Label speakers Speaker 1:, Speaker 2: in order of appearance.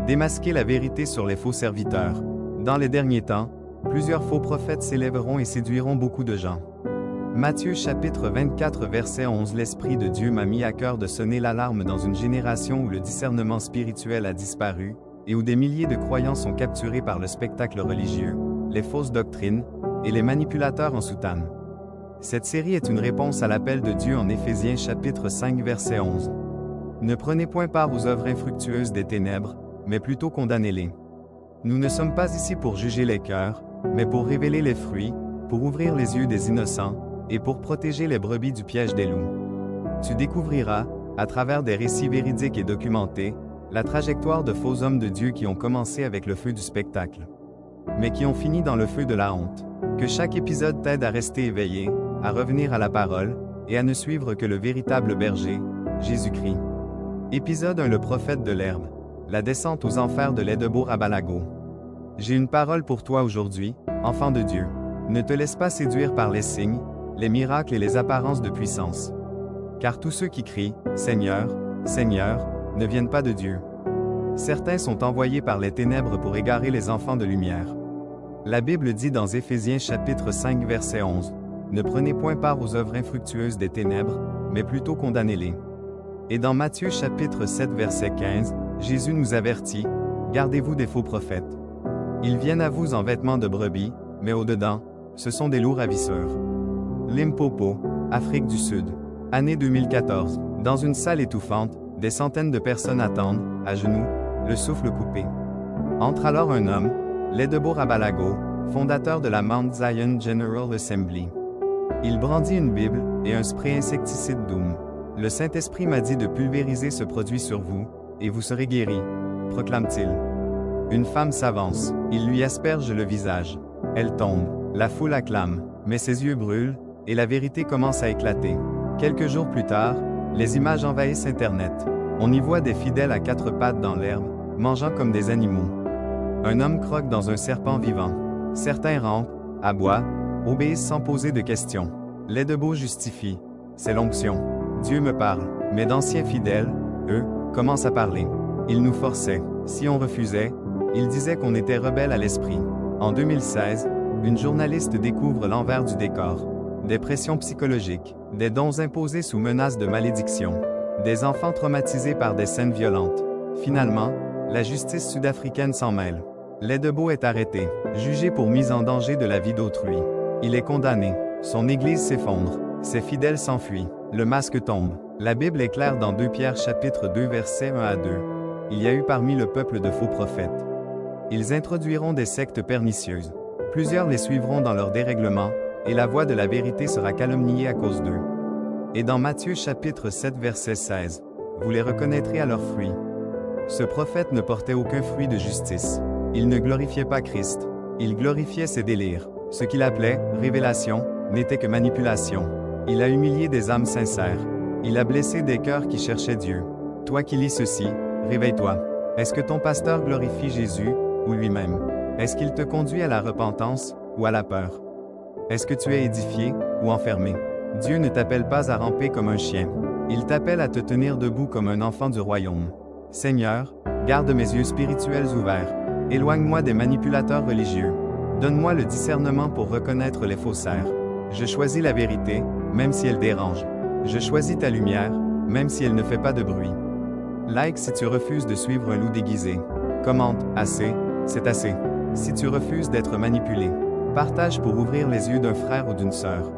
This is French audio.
Speaker 1: Démasquer la vérité sur les faux serviteurs. Dans les derniers temps, plusieurs faux prophètes s'élèveront et séduiront beaucoup de gens. Matthieu chapitre 24 verset 11. L'Esprit de Dieu m'a mis à cœur de sonner l'alarme dans une génération où le discernement spirituel a disparu, et où des milliers de croyants sont capturés par le spectacle religieux, les fausses doctrines, et les manipulateurs en soutane. Cette série est une réponse à l'appel de Dieu en Éphésiens chapitre 5 verset 11. Ne prenez point part aux œuvres infructueuses des ténèbres, mais plutôt condamnez-les. Nous ne sommes pas ici pour juger les cœurs, mais pour révéler les fruits, pour ouvrir les yeux des innocents, et pour protéger les brebis du piège des loups. Tu découvriras, à travers des récits véridiques et documentés, la trajectoire de faux hommes de Dieu qui ont commencé avec le feu du spectacle, mais qui ont fini dans le feu de la honte. Que chaque épisode t'aide à rester éveillé, à revenir à la parole, et à ne suivre que le véritable berger, Jésus-Christ. Épisode 1. Le prophète de l'herbe. La descente aux enfers de Ledebo-Rabalago. J'ai une parole pour toi aujourd'hui, enfant de Dieu. Ne te laisse pas séduire par les signes, les miracles et les apparences de puissance. Car tous ceux qui crient « Seigneur, Seigneur » ne viennent pas de Dieu. Certains sont envoyés par les ténèbres pour égarer les enfants de lumière. La Bible dit dans Éphésiens chapitre 5 verset 11, « Ne prenez point part aux œuvres infructueuses des ténèbres, mais plutôt condamnez-les. » Et dans Matthieu chapitre 7 verset 15, Jésus nous avertit, « Gardez-vous des faux prophètes. Ils viennent à vous en vêtements de brebis, mais au-dedans, ce sont des loups ravisseurs. » Limpopo, Afrique du Sud. Année 2014. Dans une salle étouffante, des centaines de personnes attendent, à genoux, le souffle coupé. Entre alors un homme, Ledebo-Rabalago, fondateur de la Mount Zion General Assembly. Il brandit une Bible et un spray insecticide Doom. Le Saint-Esprit m'a dit de pulvériser ce produit sur vous, et vous serez guéris, proclame-t-il. Une femme s'avance, il lui asperge le visage. Elle tombe, la foule acclame, mais ses yeux brûlent, et la vérité commence à éclater. Quelques jours plus tard, les images envahissent Internet. On y voit des fidèles à quatre pattes dans l'herbe, mangeant comme des animaux. Un homme croque dans un serpent vivant. Certains rampent, aboient, obéissent sans poser de questions. Ledebo justifie. C'est l'onction. Dieu me parle. Mais d'anciens fidèles, eux, commencent à parler. Ils nous forçaient. Si on refusait, ils disaient qu'on était rebelles à l'esprit. En 2016, une journaliste découvre l'envers du décor. Des pressions psychologiques, des dons imposés sous menace de malédiction, des enfants traumatisés par des scènes violentes. Finalement, la justice sud-africaine s'en mêle. Ledebo est arrêté, jugé pour mise en danger de la vie d'autrui. Il est condamné. Son église s'effondre. Ses fidèles s'enfuient. Le masque tombe. La Bible est claire dans 2 Pierre chapitre 2 versets 1 à 2. Il y a eu parmi le peuple de faux prophètes. Ils introduiront des sectes pernicieuses. Plusieurs les suivront dans leur dérèglement, et la voix de la vérité sera calomniée à cause d'eux. Et dans Matthieu chapitre 7 verset 16, vous les reconnaîtrez à leurs fruits. Ce prophète ne portait aucun fruit de justice. Il ne glorifiait pas Christ. Il glorifiait ses délires. Ce qu'il appelait « révélation » n'était que manipulation. Il a humilié des âmes sincères. Il a blessé des cœurs qui cherchaient Dieu. Toi qui lis ceci, réveille-toi. Est-ce que ton pasteur glorifie Jésus, ou lui-même? Est-ce qu'il te conduit à la repentance, ou à la peur? Est-ce que tu es édifié, ou enfermé? Dieu ne t'appelle pas à ramper comme un chien. Il t'appelle à te tenir debout comme un enfant du royaume. Seigneur, garde mes yeux spirituels ouverts. Éloigne-moi des manipulateurs religieux. Donne-moi le discernement pour reconnaître les faussaires. Je choisis la vérité, même si elle dérange. Je choisis ta lumière, même si elle ne fait pas de bruit. Like si tu refuses de suivre un loup déguisé. Commente, assez, c'est assez. Si tu refuses d'être manipulé. Partage pour ouvrir les yeux d'un frère ou d'une sœur.